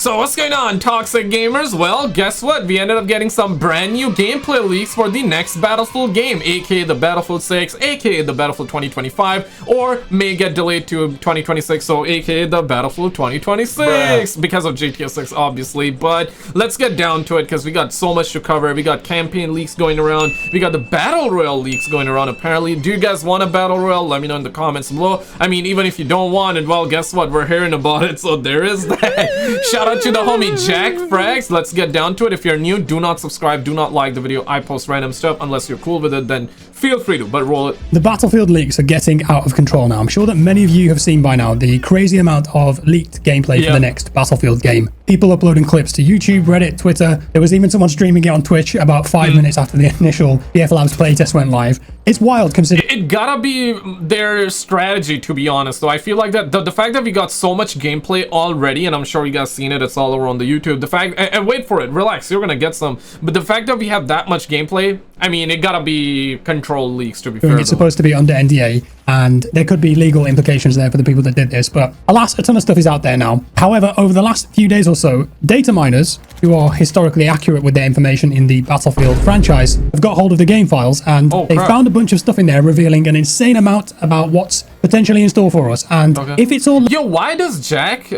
So what's going on, toxic gamers? Well, guess what? We ended up getting some brand new gameplay leaks for the next Battlefield game, aka the Battlefield 6, aka the Battlefield 2025, or may get delayed to 2026, so aka the Battlefield 2026, because of GTA 6 obviously. But let's get down to it because we got so much to cover. We got campaign leaks going around, we got the Battle Royale leaks going around apparently. Do you guys want a Battle Royale? Let me know in the comments below. I mean, even if you don't want it, well, guess what? We're hearing about it, so there is that. Shout out to the homie Jack Frags. Let's get down to it. If you're new, do not subscribe, do not like the video. I post random stuff. Unless you're cool with it, then feel free to, but roll it. The Battlefield leaks are getting out of control now. I'm sure that many of you have seen by now the crazy amount of leaked gameplay for the next Battlefield game. People uploading clips to YouTube, Reddit, Twitter. There was even someone streaming it on Twitch about 5 minutes after the initial BF Labs playtest went live. It's wild considering it gotta be their strategy, to be honest, though. I feel like that the fact that we got so much gameplay already, and I'm sure you guys seen it, it's all over on the YouTube. The fact, and wait for it, relax, you're gonna get some. But the fact that we have that much gameplay, I mean, it gotta be controlled leaks, to be fair. It's supposed to be under NDA, and there could be legal implications there for the people that did this, but alas, a ton of stuff is out there now. However, over the last few days or so, data miners, who are historically accurate with their information in the Battlefield franchise, have got hold of the game files, and they found a bunch of stuff in there revealing an insane amount about what's potentially in store for us. And if it's all... Yo, why is Jack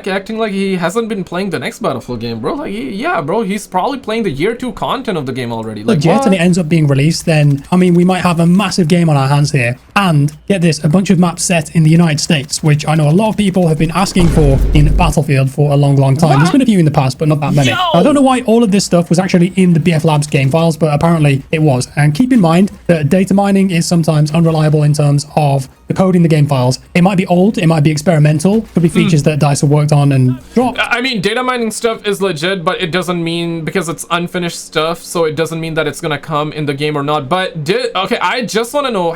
acting like he hasn't been playing the next Battlefield game, bro? Like, yeah, bro, he's probably playing the year 2 content of the game already. Like, legit, and it ends up being released, then, I mean, we might have a massive game on our hands here. And, get this, a bunch of maps set in the United States, which I know a lot of people have been asking for in Battlefield for a long time. There's been a few in the past, but not that many. I don't know why all of this stuff was actually in the BF Labs game files, but apparently it was. And keep in mind that data mining is sometimes unreliable in terms of the code in the game files. It might be old, it might be experimental, could be features that DICE have worked on and dropped. I mean, data mining stuff is legit, but it doesn't mean, because it's unfinished stuff, so it doesn't mean that it's gonna come in the game or not. But okay, I just want to know,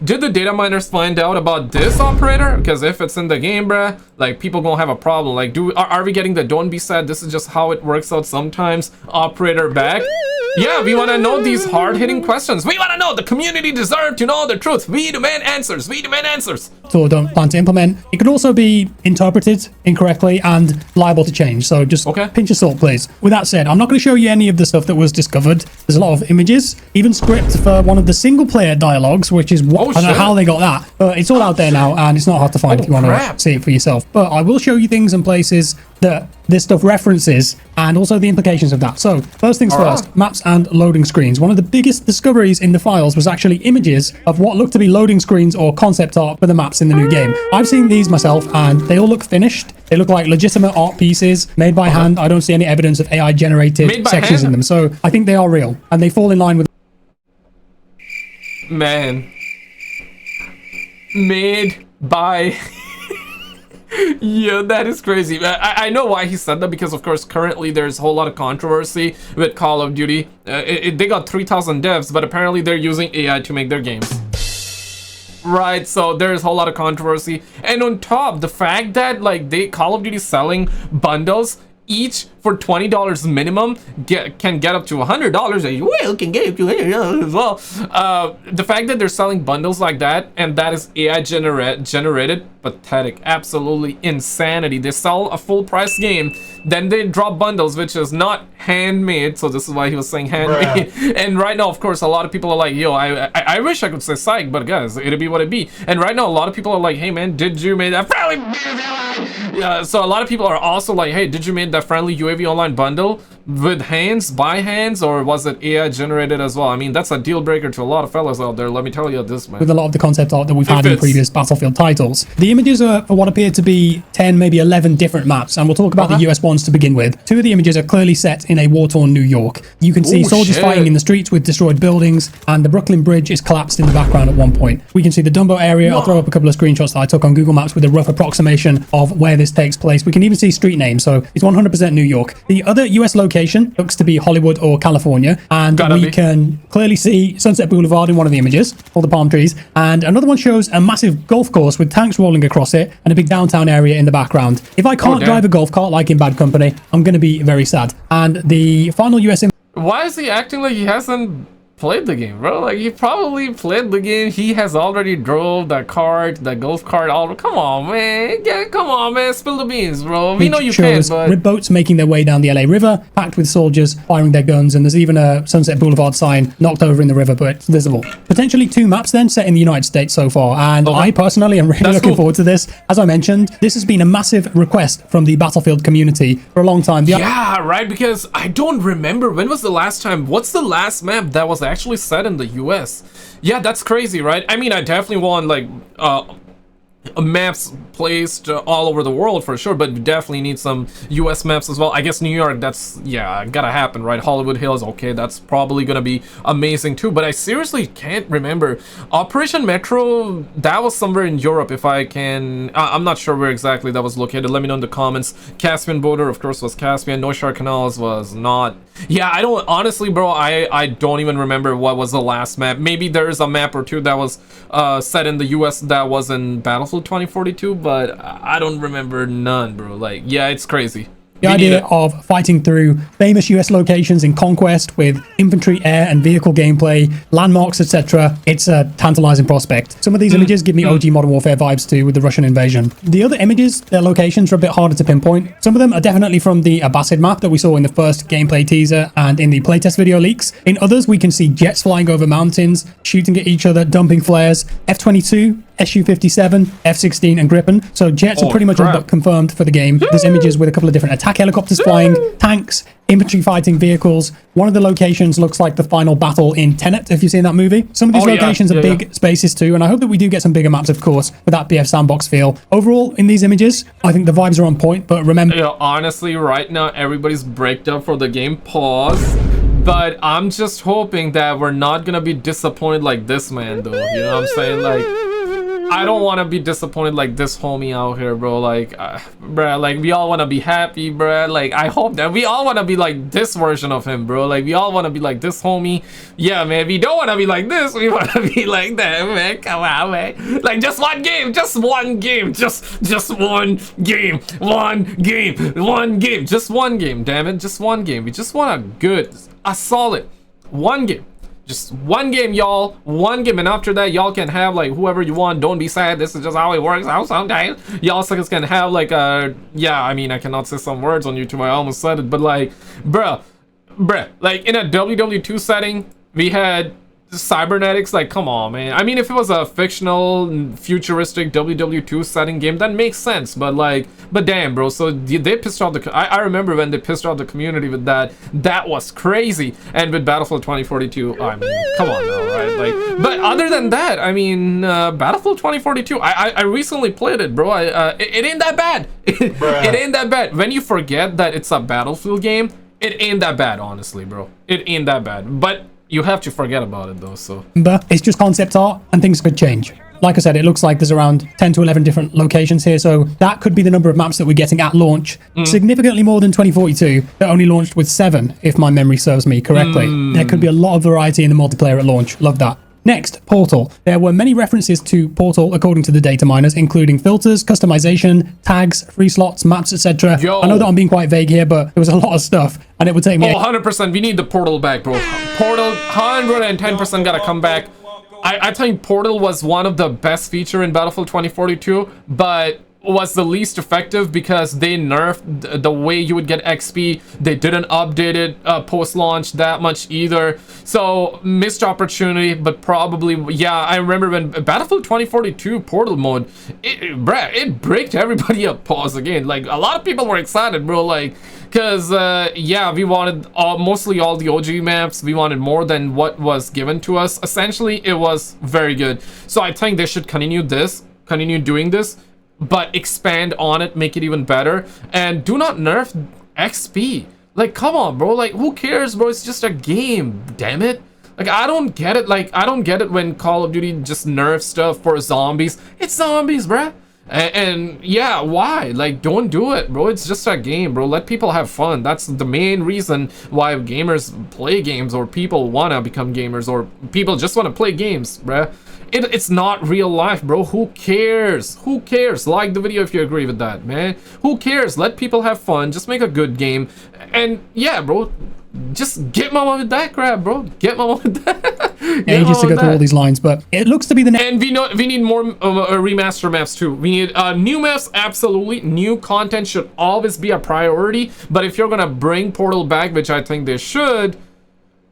did the data miners find out about this operator? Because if it's in the game, bruh, like, people gonna have a problem. Like, are we getting the don't be sad, this is just how it works out sometimes, operator back? Yeah, we want to know these hard-hitting questions. We want to know. The community deserve to know the truth. We demand answers. We demand answers. So don't plan to implement. It could also be interpreted incorrectly and liable to change. So just pinch of salt, please. With that said, I'm not going to show you any of the stuff that was discovered. There's a lot of images, even script for one of the single-player dialogues, which is what I don't know how they got that, but it's all out there now, and it's not hard to find if you want to see it for yourself. But I will show you things and places that this stuff references, and also the implications of that. So first things first, maps and loading screens. One of the biggest discoveries in the files was actually images of what looked to be loading screens or concept art for the maps in the new game. I've seen these myself, and they all look finished. They look like legitimate art pieces made by hand. I don't see any evidence of AI generated sections in them, so I think they are real, and they fall in line with... Man, made by... Yeah, that is crazy. I know why he said that, because of course currently there's a whole lot of controversy with Call of Duty. They got 3,000 devs, but apparently they're using AI to make their games. Right, so there's a whole lot of controversy. And on top, the fact that like Call of Duty selling bundles each for $20 minimum can get up to $100, and well, can get up to $100 as well. The fact that they're selling bundles like that, and that is AI generated, pathetic, absolutely insanity. They sell a full price game, then they drop bundles, which is not handmade, so this is why he was saying handmade. And right now, of course, a lot of people are like, yo, I wish I could say psych, but guys, it'll be what it be. And right now, a lot of people are like, hey man, did you make that friendly? Yeah, so a lot of people are also like, hey, did you make that friendly UAV online bundle with hands, by hands, or was it AI generated as well? I mean, that's a deal breaker to a lot of fellas out there, let me tell you this, man. With a lot of the concept art that we've had in previous Battlefield titles. The images are what appear to be 10, maybe 11 different maps, and we'll talk about the US ones to begin with. 2 of the images are clearly set in a war-torn New York. You can see soldiers fighting in the streets with destroyed buildings, and the Brooklyn Bridge is collapsed in the background at one point. We can see the Dumbo area. I'll throw up a couple of screenshots that I took on Google Maps with a rough approximation of where this takes place. We can even see street names, so it's 100% New York. The other US location looks to be Hollywood or California, and we can clearly see Sunset Boulevard in one of the images, all the palm trees, and another one shows a massive golf course with tanks rolling across it and a big downtown area in the background. If I can't drive a golf cart like in Bad Company, I'm going to be very sad. And the final US... Why is he acting like he hasn't played the game, bro. Like, he probably played the game. He has already drove the cart, the golf cart. All come on, man. Yeah, come on, man. Spill the beans, bro. We know you can, but with boats making their way down the LA River, packed with soldiers firing their guns, and there's even a Sunset Boulevard sign knocked over in the river, but it's visible. Potentially 2 maps then set in the United States so far, and I personally am really looking forward to this. As I mentioned, this has been a massive request from the Battlefield community for a long time. Yeah, right, because I don't remember when was the last time. What's the last map that was actually set in the US? Yeah, that's crazy, right? I mean, I definitely want like maps placed all over the world for sure, but we definitely need some US maps as well. I guess New York, that's, yeah, gotta happen, right? Hollywood Hills, okay, that's probably gonna be amazing too, but I seriously can't remember. Operation Metro, that was somewhere in Europe, if I can, I'm not sure where exactly that was located. Let me know in the comments. Caspian Border, of course, was Caspian. North Shore Canals was not. Yeah, I don't, honestly, bro, I don't even remember what was the last map. Maybe there's a map or two that was set in the US that was in Battlefield 2042, but I don't remember none, bro. Like, yeah, it's crazy. The idea of fighting through famous US locations in Conquest with infantry, air, and vehicle gameplay, landmarks, etc. It's a tantalizing prospect. Some of these images give me OG Modern Warfare vibes too, with the Russian invasion. The other images, their locations are a bit harder to pinpoint. Some of them are definitely from the Abbasid map that we saw in the first gameplay teaser and in the playtest video leaks. In others, we can see jets flying over mountains, shooting at each other, dumping flares, F-22, Su-57, F-16, and Gripen. So jets are pretty much all but confirmed for the game. There's images with a couple of different attack helicopters flying, tanks, infantry fighting vehicles. One of the locations looks like the final battle in Tenet, if you've seen that movie. Some of these locations are big spaces too, and I hope that we do get some bigger maps, of course, with that BF sandbox feel. Overall, in these images, I think the vibes are on point, but remember... Yeah, honestly, right now, everybody's braked up for the game. Pause. But I'm just hoping that we're not gonna be disappointed like this man, though. You know what I'm saying? Like, I don't want to be disappointed like this homie out here, bro. Like, bruh, like, we all want to be happy, bruh. Like, I hope that we all want to be like this version of him, bro. Like, we all want to be like this homie. Yeah, man, we don't want to be like this. We want to be like that, man. Come on, man. Like, just one game. Just one game. Just one game. One game. One game. Just one game, damn it. Just one game. We just want a solid one game. Just one game, y'all. One game, and after that, y'all can have like whoever you want. Don't be sad. This is just how it works out sometimes. Y'all suckers can have like yeah, I mean, I cannot say some words on YouTube. I almost said it, but like, bruh, like in a WW2 setting, we had cybernetics. Like, come on, man. I mean, if it was a fictional futuristic WW2 setting game, that makes sense, but like, but damn, bro. So they pissed off the I remember when they pissed off the community with that was crazy. And with Battlefield 2042, I mean, come on now, right? Like, but other than that, I mean, Battlefield 2042, I recently played it, bro. It ain't that bad. It ain't that bad. When you forget that it's a Battlefield game, it ain't that bad, honestly, bro. It ain't that bad, but you have to forget about it though, so. But it's just concept art and things could change. Like I said, it looks like there's around 10 to 11 different locations here, so that could be the number of maps that we're getting at launch. Significantly more than 2042, that only launched with 7, if my memory serves me correctly. There could be a lot of variety in the multiplayer at launch. Love that. Next, Portal. There were many references to Portal according to the data miners, including filters, customization, tags, free slots, maps, etc. I know that I'm being quite vague here, but there was a lot of stuff, and it would take me... Oh, 100%. We need the Portal back, bro. Portal, 110% gotta come back. I think Portal was one of the best feature in Battlefield 2042, but was the least effective because they nerfed the way you would get XP. They didn't update it post-launch that much either. So, missed opportunity, but probably, yeah, I remember when Battlefield 2042 Portal mode, it breaked everybody up. Pause again. Like, a lot of people were excited, bro, like, because, yeah, we wanted mostly all the OG maps. We wanted more than what was given to us. Essentially, it was very good. So, I think they should continue doing this, but expand on it, make it even better, and do not nerf XP. Like, come on, bro. Like, who cares, bro? It's just a game, damn it. Like, I don't get it. Like, I don't get it when Call of Duty just nerfs stuff for zombies. It's zombies, bruh. And yeah, why? Like, don't do it, bro. It's just a game, bro. Let people have fun. That's the main reason why gamers play games, or people want to become gamers, or people just want to play games, bruh. It's not real life, bro. Who cares? Who cares? Like the video if you agree with that, man. Who cares? Let people have fun. Just make a good game. And yeah, bro, Just get mama with that crap, bro. Get mama with that. Ages to go through all these lines, but it looks to be the next. And we need more remaster maps too. We need new maps, absolutely. New content should always be a priority. But if you're gonna bring Portal back, which I think they should,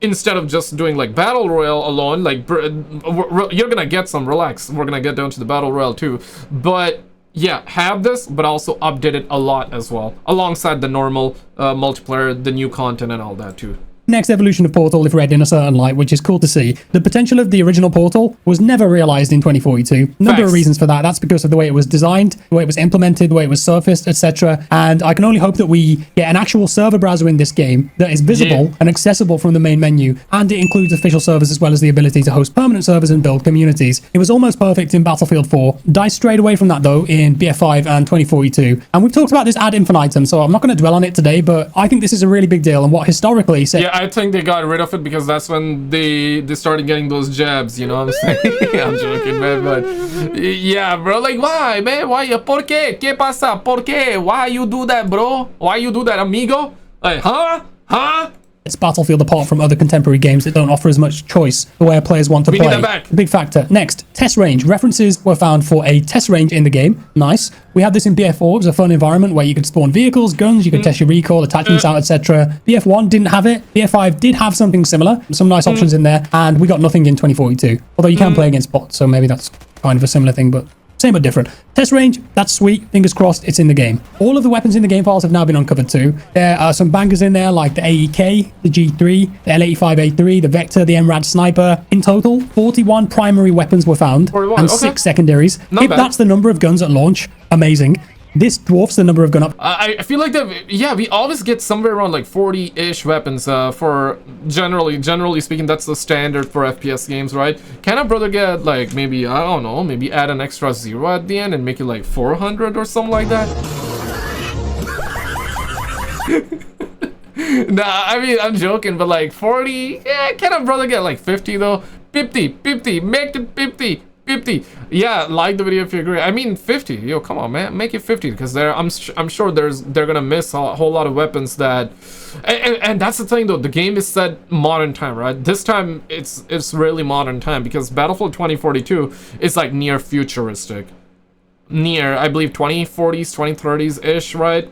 instead of just doing like Battle Royale alone, like you're gonna get some, relax. We're gonna get down to the Battle Royale too. But yeah, have this, but also update it a lot as well, alongside the normal multiplayer, the new content and all that too. Next evolution of Portal, if read in a certain light, which is cool to see. The potential of the original Portal was never realized in 2042. Number of reasons for that. That's because of the way it was designed, the way it was implemented, the way it was surfaced, etc. And I can only hope that we get an actual server browser in this game that is visible and accessible from the main menu, and it includes official servers as well as the ability to host permanent servers and build communities. It was almost perfect in Battlefield 4. Dice strayed away from that though in BF5 and 2042. And we've talked about this ad infinitum, so I'm not going to dwell on it today, but I think this is a really big deal, and what historically I think they got rid of it because that's when they started getting those jabs, you know what I'm saying? I'm joking, man, but yeah, bro, like, why, man? Why? ¿Por qué? ¿Qué pasa? ¿Por qué? Why you do that, bro? Why you do that, amigo? Like, huh? It's Battlefield apart from other contemporary games that don't offer as much choice the way players want to play. We need that back. Big factor. Next, test range. References were found for a test range in the game. Nice. We had this in BF4. It was a fun environment where you could spawn vehicles, guns, you could test your recoil, attachments out, etc. BF1 didn't have it. BF5 did have something similar. Some nice options in there, and we got nothing in 2042. Although you can play against bots, so maybe that's kind of a similar thing, but same but different. Test range, that's sweet. Fingers crossed, it's in the game. All of the weapons in the game files have now been uncovered too. There are some bangers in there like the AEK, the G3, the L85A3, the Vector, the MRAD Sniper. In total, 41 primary weapons were found and 6 secondaries. If that's the number of guns at launch, amazing. This dwarfs the number of gun up. I feel like that, yeah, we always get somewhere around like 40-ish weapons for generally speaking, that's the standard for FPS games, right? Can a brother get like maybe, I don't know, maybe add an extra 0 at the end and make it like 400 or something like that? Nah, I mean, I'm joking, but like 40, yeah, can a brother get like 50 though? 50, make it 50. 50. Yeah, like the video if you agree. I mean 50. Yo, come on, man, make it 50 because I'm sure they're gonna miss a whole lot of weapons that, and that's the thing though. The game is set modern time, right? This time it's really modern time because Battlefield 2042 is like near futuristic, near I believe 2040s, 2030s ish, right?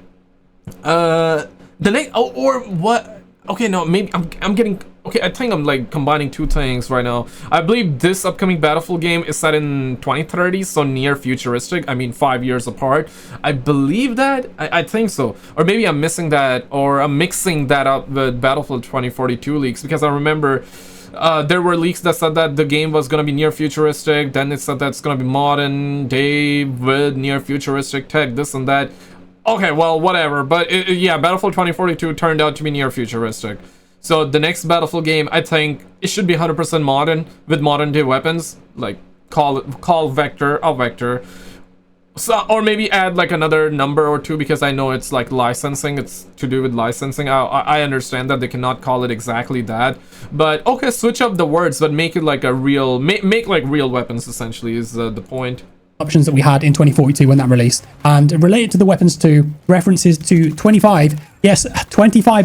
The next or what? Okay, no, maybe I'm getting. Okay, I think I'm like combining two things right now. I believe this upcoming Battlefield game is set in 2030, so near futuristic. I mean, 5 years apart. I believe that. I think so. Or maybe I'm missing that, or I'm mixing that up with Battlefield 2042 leaks, because I remember there were leaks that said that the game was gonna be near futuristic. Then it said that it's gonna be modern day with near futuristic tech, this and that. Okay, well, whatever. But yeah, Battlefield 2042 turned out to be near futuristic. So the next Battlefield game, I think it should be 100% modern with modern day weapons, like call Vector, so, or maybe add like another number or two, because I know it's like licensing. It's to do with licensing. I understand that they cannot call it exactly that, but okay, switch up the words, but make it like a real, make like real weapons. Essentially, is the point. Options that we had in 2042 when that released, and related to the weapons too, references to 25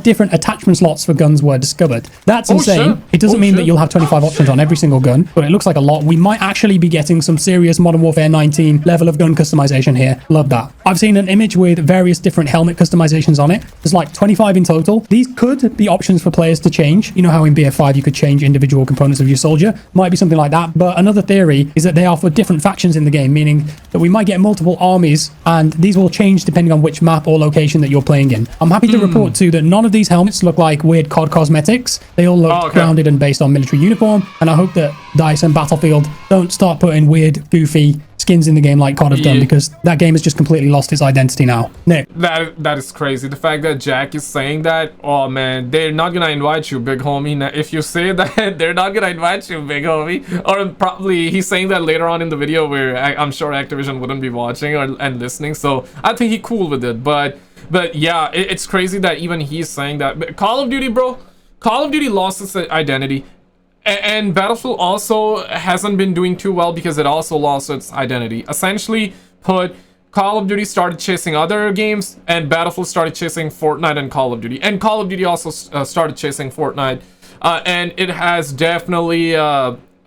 different attachment slots for guns were discovered. That's insane. Shit. It doesn't mean that you'll have 25 options on every single gun, but it looks like a lot. We might actually be getting some serious Modern Warfare 19 level of gun customization here. Love that. I've seen an image with various different helmet customizations on it. There's like 25 in total. These could be options for players to change. You know how in BF5 you could change individual components of your soldier? Might be something like that, but another theory is that they are for different factions in the game, meaning that we might get multiple armies, and these will change depending on which map or location that you're playing in. I'm happy to report too that none of these helmets look like weird COD cosmetics. They all look grounded and based on military uniform, and I hope that DICE and Battlefield don't start putting weird, goofy skins in the game like COD have done, because that game has just completely lost its identity now. Nick. That is crazy. The fact that Jack is saying that, oh man, they're not gonna invite you, big homie. Now, if you say that, they're not gonna invite you, big homie. Or probably he's saying that later on in the video where I'm sure Activision wouldn't be watching and listening, so I think he's cool with it. But yeah, it's crazy that even he's saying that. But Call of Duty, bro, Call of Duty lost its identity. And Battlefield also hasn't been doing too well because it also lost its identity. Essentially put, Call of Duty started chasing other games, and Battlefield started chasing Fortnite and Call of Duty. And Call of Duty also started chasing Fortnite. And it has definitely...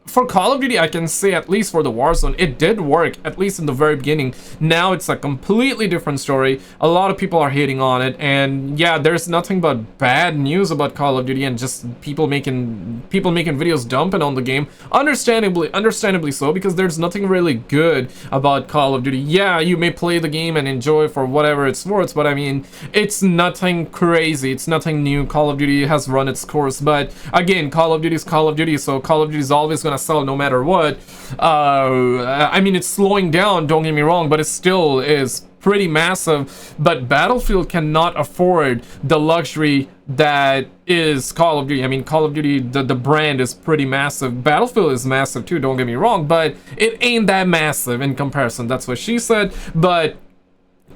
for Call of Duty, I can say, at least for the Warzone, it did work, at least in the very beginning. Now it's a completely different story. A lot of people are hating on it, and yeah, there's nothing but bad news about Call of Duty and just people making videos dumping on the game. Understandably so, because there's nothing really good about Call of Duty. Yeah, you may play the game and enjoy for whatever it's worth, but I mean, it's nothing crazy, it's nothing new. Call of Duty has run its course, but again, Call of Duty is Call of Duty, so Call of Duty is always gonna sell no matter what. I mean, it's slowing down, don't get me wrong, but it still is pretty massive. But Battlefield cannot afford the luxury that is Call of Duty. I mean, Call of Duty, the brand is pretty massive. Battlefield is massive too, don't get me wrong, but it ain't that massive in comparison. That's what she said. But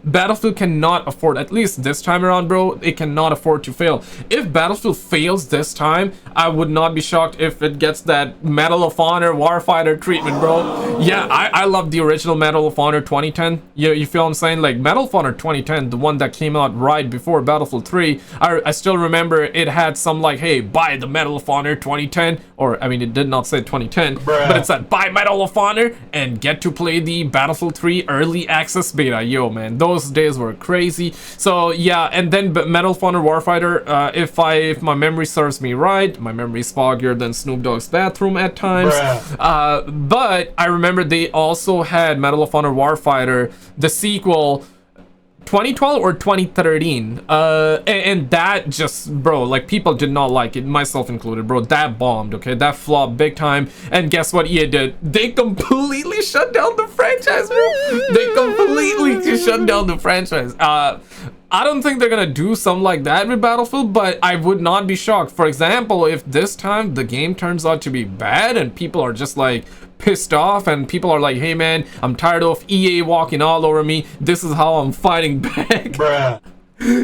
Battlefield cannot afford, at least this time around, bro, it cannot afford to fail. If Battlefield fails this time, I would not be shocked if it gets that Medal of Honor Warfighter treatment, bro. Yeah, I love the original Medal of Honor 2010. You feel what I'm saying? Like, Medal of Honor 2010, the one that came out right before Battlefield 3, I still remember it had some like, hey, buy the Medal of Honor 2010, or, I mean, it did not say 2010, but it said, buy Medal of Honor and get to play the Battlefield 3 Early Access Beta. Yo, man, those days were crazy. So yeah, and then Medal of Honor Warfighter, if my memory serves me right, my memory is foggier than Snoop Dogg's bathroom at times, but I remember they also had Medal of Honor Warfighter, the sequel, 2012 or 2013, and that just, bro, like, people did not like it, myself included, bro. That bombed, okay? That flopped big time. And guess what EA did? They completely shut down the franchise, bro. They completely shut down the franchise. I don't think they're gonna do something like that with Battlefield, but I would not be shocked. For example, if this time the game turns out to be bad and people are just like pissed off and people are like, hey man, I'm tired of EA walking all over me, this is how I'm fighting back. Bruh.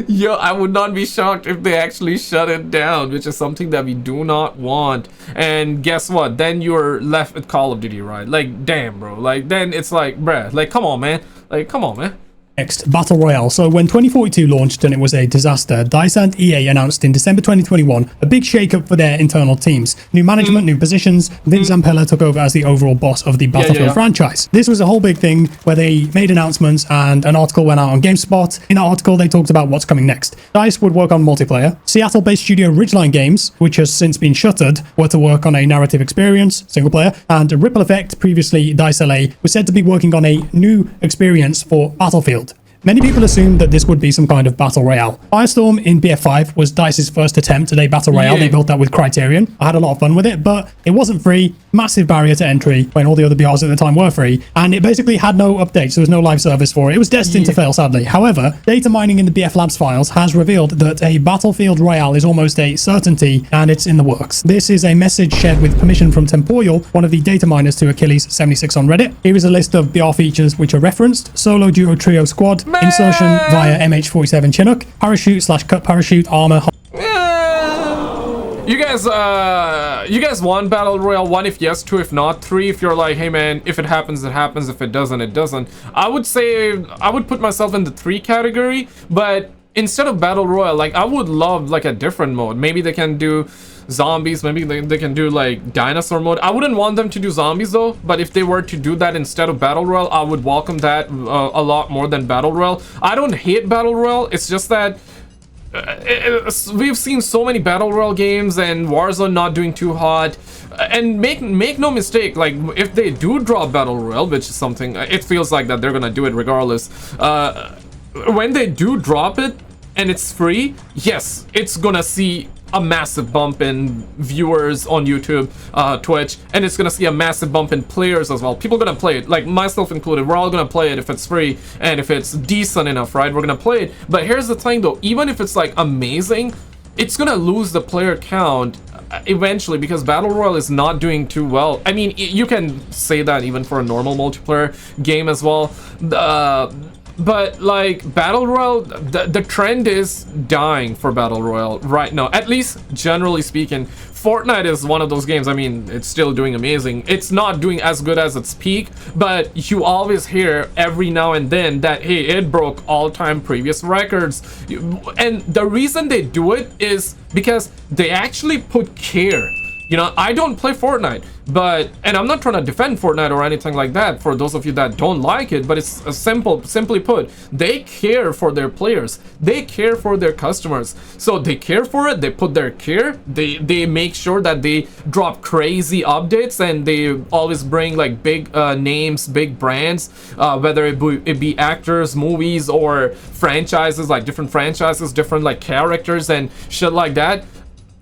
Yo, I would not be shocked if they actually shut it down, which is something that we do not want. And guess what? Then you're left with Call of Duty, right? Like, damn, bro. Like, then it's like, bruh, like, come on, man. Like, come on, man. Next, Battle Royale. So when 2042 launched and it was a disaster, DICE and EA announced in December 2021 a big shake-up for their internal teams. New management, new positions. Vince Zampella took over as the overall boss of the Battlefield franchise. This was a whole big thing where they made announcements and an article went out on GameSpot. In that article, they talked about what's coming next. DICE would work on multiplayer. Seattle-based studio Ridgeline Games, which has since been shuttered, were to work on a narrative experience, single player, and Ripple Effect, previously DICE LA, was said to be working on a new experience for Battlefield. Many people assumed that this would be some kind of battle royale. Firestorm in BF5 was DICE's first attempt at a battle royale. They built that with Criterion. I had a lot of fun with it, but it wasn't free. Massive barrier to entry when all the other BRs at the time were free. And it basically had no updates. There was no live service for it. It was destined to fail, sadly. However, data mining in the BF Labs files has revealed that a Battlefield Royale is almost a certainty, and it's in the works. This is a message shared with permission from Temporal, one of the data miners to Achilles76 on Reddit. Here is a list of BR features which are referenced: solo, duo, trio, squad, insertion via MH47 Chinook, parachute/cut parachute, armor. You guys want Battle Royale 1? If yes, 2 if not, 3 if you're like, hey man, if it happens, it happens. If it doesn't, it doesn't. I would say I would put myself in the 3 category, but instead of Battle Royale, like, I would love like a different mode. Maybe they can do zombies, maybe they can do like dinosaur mode. I wouldn't want them to do zombies though, but if they were to do that instead of Battle Royale, I would welcome that a lot more than Battle Royale. I don't hate Battle Royale, it's just that we've seen so many Battle Royale games and Warzone not doing too hot. And make no mistake, like, if they do drop Battle Royale, which is something, it feels like that they're gonna do it regardless, when they do drop it and it's free, yes, it's gonna see a massive bump in viewers on YouTube, Twitch, and it's gonna see a massive bump in players as well. People are gonna play it, like myself included. We're all gonna play it if it's free and if it's decent enough, right? We're gonna play it. But here's the thing though, even if it's like amazing, it's gonna lose the player count eventually because Battle Royale is not doing too well. I mean, you can say that even for a normal multiplayer game as well. but like battle royale, the trend is dying for battle royale right now, at least generally speaking. Fortnite is one of those games, I mean, it's still doing amazing. It's not doing as good as its peak, but you always hear every now and then that, hey, it broke all-time previous records. And the reason they do it is because they actually put care. You know, I don't play Fortnite, and I'm not trying to defend Fortnite or anything like that for those of you that don't like it, but it's simply put, they care for their players, they care for their customers, so they care for it, they put their care, they make sure that they drop crazy updates, and they always bring like big names, big brands, whether it be actors, movies, or franchises, like different franchises, different like characters and shit like that.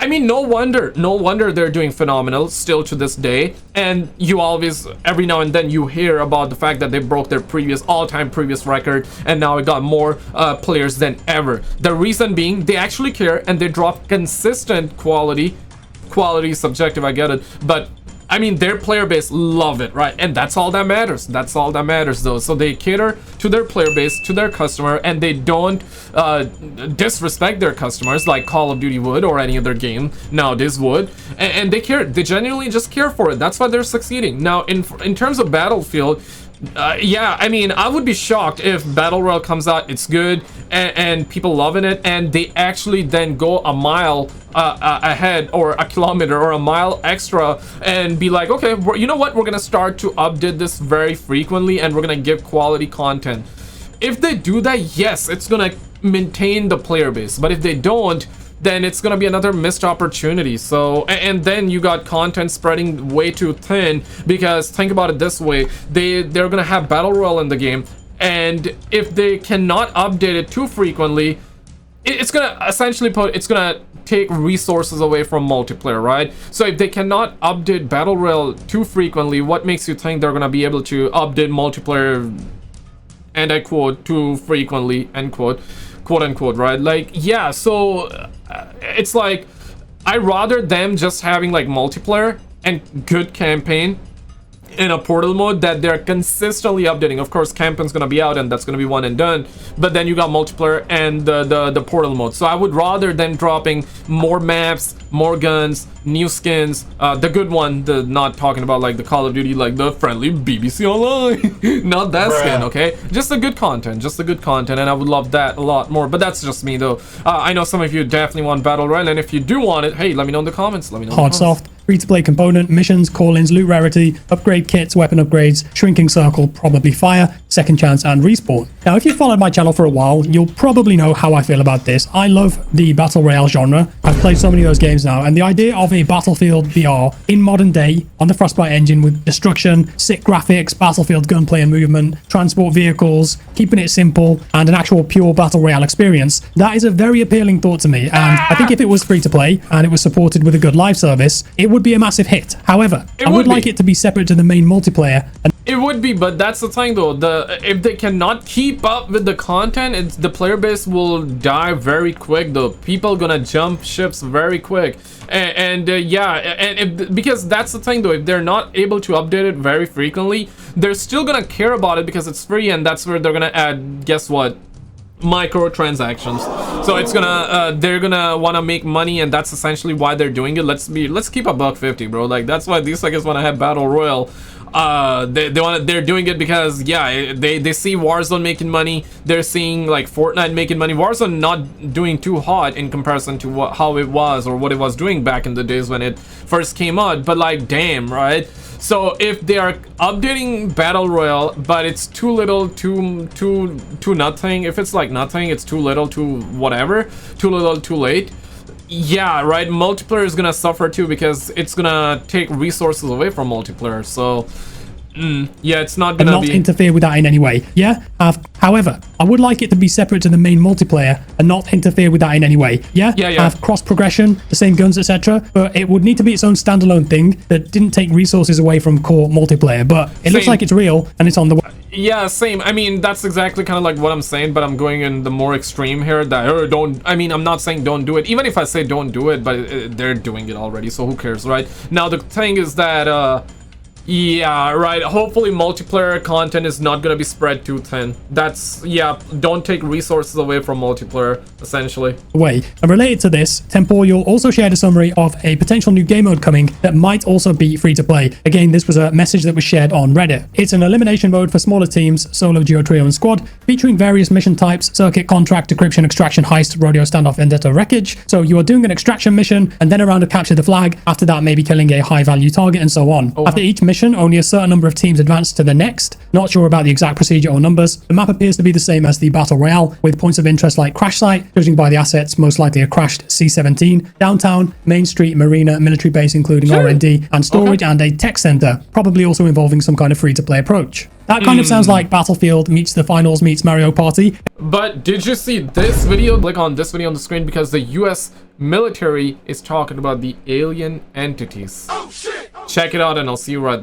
I mean, no wonder they're doing phenomenal still to this day. And you always, every now and then, you hear about the fact that they broke their all-time previous record, and now it got more players than ever. The reason being, they actually care, and they drop consistent quality. Quality is subjective, I get it, but I mean, their player base love it, right? And that's all that matters. That's all that matters, though. So they cater to their player base, to their customer, and they don't disrespect their customers like Call of Duty would, or any other game nowadays would. And they care. They genuinely just care for it. That's why they're succeeding. Now, in terms of Battlefield, yeah, I mean, I would be shocked if Battle Royale comes out, it's good, and people loving it, and they actually then go a mile ahead, or a kilometer, or a mile extra, and be like, okay, you know what, we're gonna start to update this very frequently, and we're gonna give quality content. If they do that, yes, it's gonna maintain the player base, but if they don't, then it's gonna be another missed opportunity. So, and then you got content spreading way too thin, because think about it this way, they're gonna have battle royale in the game, and if they cannot update it too frequently, it's gonna essentially it's gonna take resources away from multiplayer, right? So if they cannot update battle royale too frequently, what makes you think they're gonna be able to update multiplayer, and I quote, too frequently, end quote, quote unquote, right? Like, yeah, so it's like, I rather them just having like multiplayer and good campaign in a portal mode that they're consistently updating. Of course, campaign's gonna be out, and that's gonna be one and done, but then you got multiplayer and the portal mode. So I would rather them dropping more maps, more guns, new skins, the good one, not talking about like the Call of Duty, like the friendly BBC Online, not that skin, okay? Just the good content, and I would love that a lot more. But that's just me, though. I know some of you definitely want Battle Royale, and if you do want it, hey, let me know in the comments. Hard, soft, free-to-play component, missions, call-ins, loot rarity, upgrade kits, weapon upgrades, shrinking circle, probably fire, second chance, and respawn. Now, if you've followed my channel for a while, you'll probably know how I feel about this. I love the Battle Royale genre. I've played so many of those games now, and the idea of a Battlefield VR in modern day on the Frostbite engine with destruction, sick graphics, Battlefield gunplay and movement, transport vehicles, keeping it simple, and an actual pure Battle Royale experience, that is a very appealing thought to me. And I think if it was free to play and it was supported with a good live service, it would be a massive hit. However, I would like it to be separate to the main multiplayer. It would be, but that's the thing though, if they cannot keep up with the content, the player base will die very quick though. People gonna jump ships very quick, because that's the thing though, if they're not able to update it very frequently, they're still gonna care about it because it's free, and that's where they're gonna add, guess what, microtransactions. So it's gonna they're gonna want to make money, and that's essentially why they're doing it. Let's keep $150, bro. Like, that's why these suckers want to have battle royale. They're doing it because, yeah, they see Warzone making money. They're seeing like Fortnite making money. Warzone not doing too hot in comparison to how it was, or what it was doing back in the days when it first came out, but like, damn, right? So if they are updating battle royale, but it's too little, too nothing, if it's like nothing, it's too little, too whatever, too little, too late, yeah, right, multiplayer is gonna suffer too, because it's gonna take resources away from multiplayer. So yeah, it's not gonna not interfere with that in any way. Yeah. However, I would like it to be separate to the main multiplayer and not interfere with that in any way. Yeah. Have cross progression, the same guns, etc. But it would need to be its own standalone thing that didn't take resources away from core multiplayer. But it looks like it's real and it's on the way. Yeah, same. I mean, that's exactly kind of like what I'm saying, but I'm going in the more extreme here. That don't. I mean, I'm not saying don't do it. Even if I say don't do it, but they're doing it already, so who cares, right? Now the thing is that Yeah, right. Hopefully multiplayer content is not gonna be spread too thin. That's, yeah, don't take resources away from multiplayer, essentially. And related to this, Temporal also shared a summary of a potential new game mode coming that might also be free to play. Again, this was a message that was shared on Reddit. It's an elimination mode for smaller teams, solo, duo, trio, and squad, featuring various mission types: circuit, contract, decryption, extraction, heist, rodeo, standoff, vendetta, wreckage. So you are doing an extraction mission and then a round of capture the flag. After that, maybe killing a high value target and so on. After each mission, only a certain number of teams advance to the next. Not sure about the exact procedure or numbers. The map appears to be the same as the Battle Royale, with points of interest like Crash Site, judging by the assets, most likely a crashed C-17, Downtown, Main Street, Marina, military base including R&D, and storage, and a tech center, probably also involving some kind of free-to-play approach. That kind of sounds like Battlefield meets the Finals meets Mario Party. But did you see this video? Click on this video on the screen because the US military is talking about the alien entities. Oh, shit. Check it out and I'll see you right there.